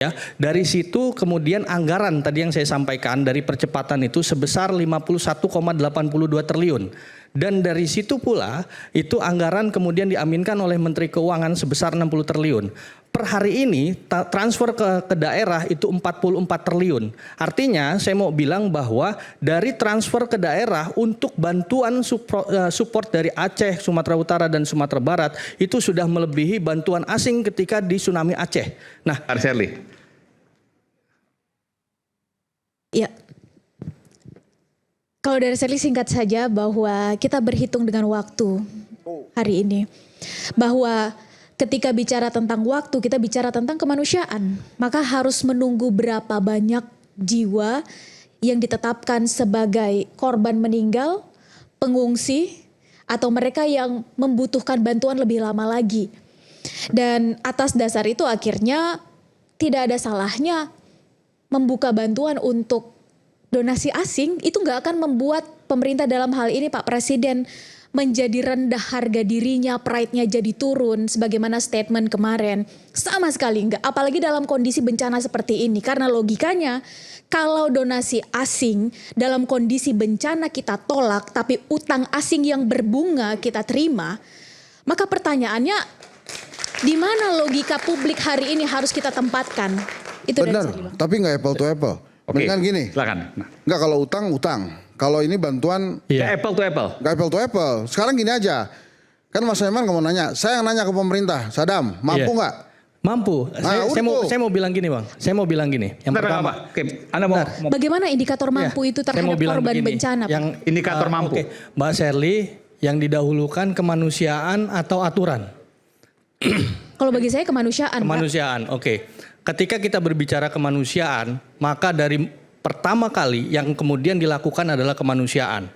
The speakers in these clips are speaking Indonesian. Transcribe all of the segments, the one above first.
Ya, dari situ kemudian anggaran tadi yang saya sampaikan dari percepatan itu sebesar 51,82 triliun. Dan dari situ pula itu anggaran kemudian diaminkan oleh Menteri Keuangan sebesar 60 triliun. Per hari ini transfer ke daerah itu 44 triliun. Artinya saya mau bilang bahwa dari transfer ke daerah untuk bantuan support dari Aceh, Sumatera Utara dan Sumatera Barat itu sudah melebihi bantuan asing ketika di tsunami Aceh. Nah, Arsyeli. Ya, kalau dari Sherly singkat saja bahwa kita berhitung dengan waktu hari ini. Bahwa ketika bicara tentang waktu, kita bicara tentang kemanusiaan. Maka harus menunggu berapa banyak jiwa yang ditetapkan sebagai korban meninggal, pengungsi, atau mereka yang membutuhkan bantuan lebih lama lagi. Dan atas dasar itu akhirnya tidak ada salahnya membuka bantuan untuk donasi asing. Itu nggak akan membuat pemerintah dalam hal ini Pak Presiden menjadi rendah harga dirinya, pride-nya jadi turun sebagaimana statement kemarin. Sama sekali enggak, apalagi dalam kondisi bencana seperti ini. Karena logikanya kalau donasi asing dalam kondisi bencana kita tolak, tapi utang asing yang berbunga kita terima, maka pertanyaannya di mana logika publik hari ini harus kita tempatkan? Itu benar, tapi nggak apple to apple. Mendingan gini, silakan. Nggak, kalau utang. Kalau ini bantuan, apple to apple. nggak apple to apple. Sekarang gini aja, kan Mas Saiman mau nanya, saya yang nanya ke pemerintah, Sadam, mampu nggak? Mampu. Saya mau bilang gini, Bang. Saya mau bilang gini. Yang pertama, Anda mau bagaimana indikator mampu itu terhadap korban begini, bencana? Yang indikator mampu. Mbak Sherly, yang didahulukan kemanusiaan atau aturan? Kalau bagi saya kemanusiaan. Kemanusiaan, oke. Ketika kita berbicara kemanusiaan, maka dari pertama kali yang kemudian dilakukan adalah kemanusiaan.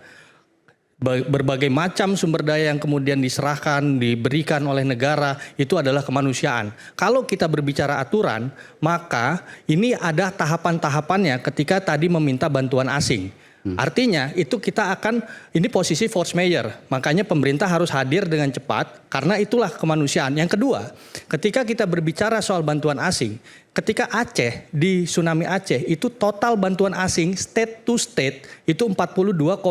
Berbagai macam sumber daya yang kemudian diserahkan, diberikan oleh negara, itu adalah kemanusiaan. Kalau kita berbicara aturan, maka ini ada tahapan-tahapannya ketika tadi meminta bantuan asing. Artinya itu kita akan, ini posisi force majeure, makanya pemerintah harus hadir dengan cepat karena itulah kemanusiaan. Yang kedua, ketika kita berbicara soal bantuan asing, ketika Aceh, di tsunami Aceh itu total bantuan asing state to state itu 42,9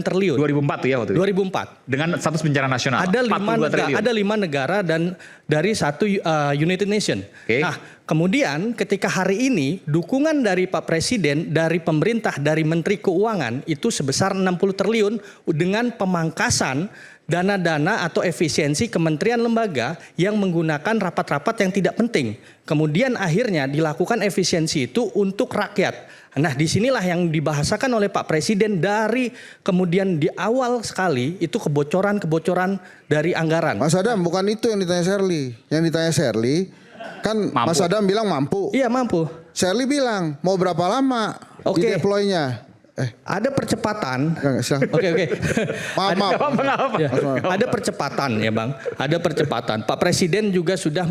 triliun. 2004 ya waktu itu? 2004. Dengan status bencana nasional. Ada 5 negara dan dari satu United Nation. Nah, kemudian ketika hari ini dukungan dari Pak Presiden, dari pemerintah, dari Menteri Keuangan itu sebesar 60 triliun dengan pemangkasan dana-dana atau efisiensi kementerian lembaga yang menggunakan rapat-rapat yang tidak penting. Kemudian akhirnya dilakukan efisiensi itu untuk rakyat. Nah, disinilah yang dibahasakan oleh Pak Presiden dari kemudian di awal sekali itu kebocoran-kebocoran dari anggaran. Mas Adam, bukan itu yang ditanya Sherly. Yang ditanya Sherly kan mampu. Mas Adam bilang mampu. Iya, mampu. Sherly bilang mau berapa lama di deploy-nya? Ada percepatan. Oke. Maaf. Ya, ada percepatan ya Bang. Ada percepatan. Pak Presiden juga sudah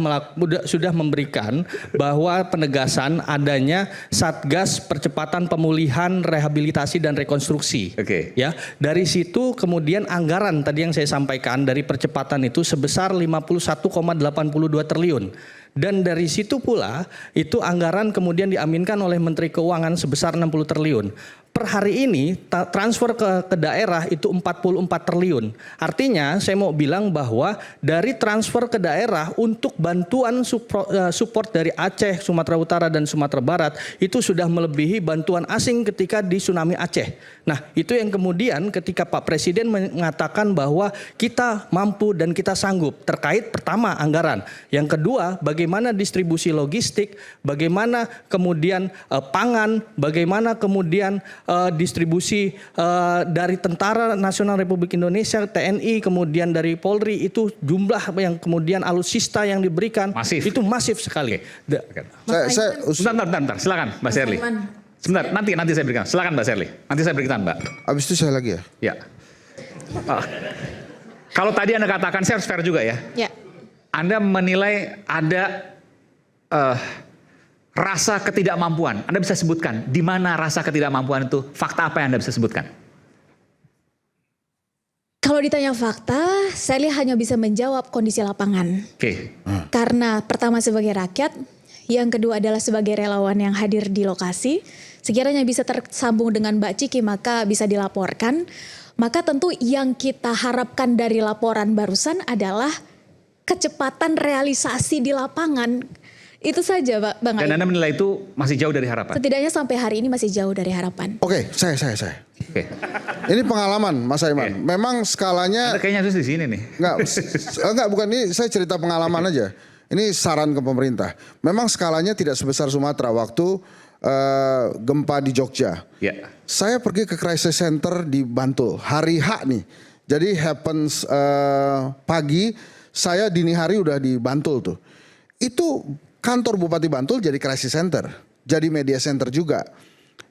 memberikan bahwa penegasan adanya Satgas Percepatan Pemulihan, Rehabilitasi dan Rekonstruksi. Ya, dari situ kemudian anggaran tadi yang saya sampaikan dari percepatan itu sebesar 51,82 triliun. Dan dari situ pula itu anggaran kemudian diaminkan oleh Menteri Keuangan sebesar 60 triliun. Per hari ini transfer ke daerah itu 44 triliun. Artinya saya mau bilang bahwa dari transfer ke daerah untuk bantuan support dari Aceh, Sumatera Utara dan Sumatera Barat itu sudah melebihi bantuan asing ketika di tsunami Aceh. Nah, itu yang kemudian ketika Pak Presiden mengatakan bahwa kita mampu dan kita sanggup terkait pertama anggaran. Yang kedua, bagaimana distribusi logistik, bagaimana kemudian pangan, bagaimana kemudian distribusi dari Tentara Nasional Republik Indonesia, TNI, kemudian dari Polri, itu jumlah yang kemudian alutsista yang diberikan itu masif sekali. Sebentar, silakan Mbak Sherly. Sebentar, nanti saya berikan. Silakan Mbak Sherly. Nanti saya berikan Mbak. Abis itu saya lagi ya. Ya. Kalau tadi Anda katakan, saya harus fair juga ya. Ya. Anda menilai ada rasa ketidakmampuan. Anda bisa sebutkan di mana rasa ketidakmampuan itu? Fakta apa yang Anda bisa sebutkan? Kalau ditanya fakta, saya hanya bisa menjawab kondisi lapangan. Karena pertama sebagai rakyat, Yang kedua adalah sebagai relawan yang hadir di lokasi. Sekiranya bisa tersambung dengan Mbak Ciki maka bisa dilaporkan. Maka tentu yang kita harapkan dari laporan barusan adalah kecepatan realisasi di lapangan. Itu saja Bang Dan Ali. Anda menilai itu masih jauh dari harapan? Setidaknya sampai hari ini masih jauh dari harapan. Oke, saya. Oke. Ini pengalaman Mas Aiman. Oke. Memang skalanya Anda kayaknya harus di sini nih. enggak bukan ini saya cerita pengalaman aja. Ini saran ke pemerintah. Memang skalanya tidak sebesar Sumatera waktu gempa di Jogja. Ya. Saya pergi ke crisis center di Bantul hari H nih. Jadi happens pagi, saya dini hari udah di Bantul tuh. Itu kantor Bupati Bantul jadi crisis center, jadi media center juga.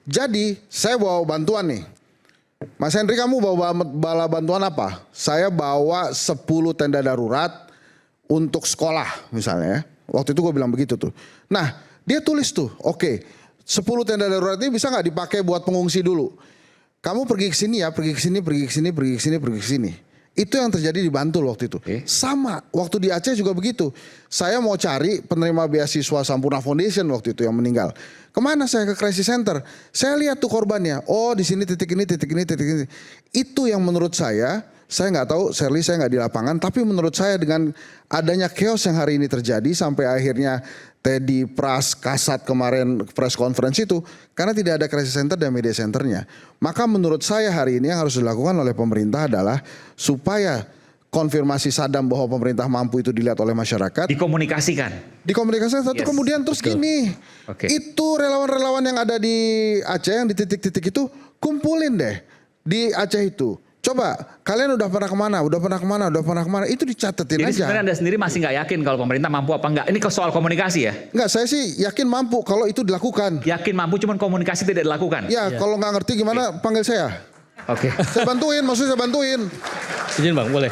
Jadi saya bawa bantuan nih. Mas Henry, kamu bawa bantuan apa? Saya bawa 10 tenda darurat untuk sekolah misalnya. Waktu itu gue bilang begitu tuh. Nah dia tulis tuh, oke, 10 tenda darurat ini bisa nggak dipakai buat pengungsi dulu? Kamu pergi ke sini ya, pergi ke sini. Itu yang terjadi di Bantul waktu itu. Sama, waktu di Aceh juga begitu. Saya mau cari penerima beasiswa Sampurna Foundation waktu itu yang meninggal. Kemana saya ke crisis center? Saya lihat tuh korbannya. Oh di sini titik ini. Itu yang menurut saya nggak tahu, Shirley saya nggak di lapangan. Tapi menurut saya dengan adanya chaos yang hari ini terjadi sampai akhirnya Teddy Pras Kasat kemarin press conference itu karena tidak ada crisis center dan media centernya. Maka menurut saya hari ini yang harus dilakukan oleh pemerintah adalah supaya konfirmasi Sadam bahwa pemerintah mampu itu dilihat oleh masyarakat. Dikomunikasikan satu. Yes. Kemudian terus gini, Oke. itu relawan-relawan yang ada di Aceh yang di titik-titik itu kumpulin deh di Aceh itu. Coba kalian udah pernah kemana, itu dicatetin Jadi aja. sebenarnya Anda sendiri masih nggak yakin kalau pemerintah mampu apa enggak? Ini soal komunikasi ya? Enggak, saya sih yakin mampu kalau itu dilakukan. Yakin mampu, cuman komunikasi tidak dilakukan. Ya, kalau nggak ngerti gimana panggil saya. Oke. Saya bantuin, maksudnya saya bantuin. Izin Bang, boleh.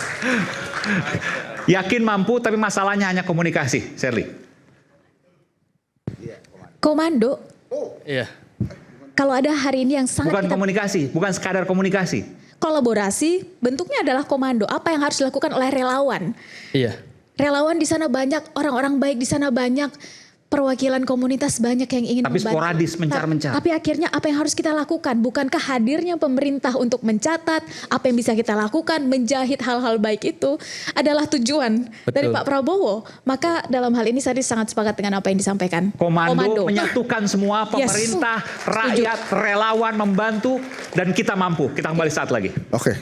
Yakin mampu, tapi masalahnya hanya komunikasi, Shirley. Komando, Iya. kalau ada hari ini yang sangat Bukan kita komunikasi, bukan sekadar komunikasi. kolaborasi, bentuknya adalah komando. Apa yang harus dilakukan oleh relawan? Iya. Relawan di sana banyak, orang-orang baik di sana banyak, perwakilan komunitas banyak yang ingin Tapi membantu. sporadis, mencar-mencar. Tapi akhirnya apa yang harus kita lakukan? Bukankah hadirnya pemerintah untuk mencatat apa yang bisa kita lakukan, menjahit hal-hal baik itu adalah tujuan dari Pak Prabowo. Maka dalam hal ini saya sangat sepakat dengan apa yang disampaikan. Komando menyatukan semua Yes. pemerintah, rakyat, relawan membantu, dan kita mampu. Kita kembali saat lagi. Oke.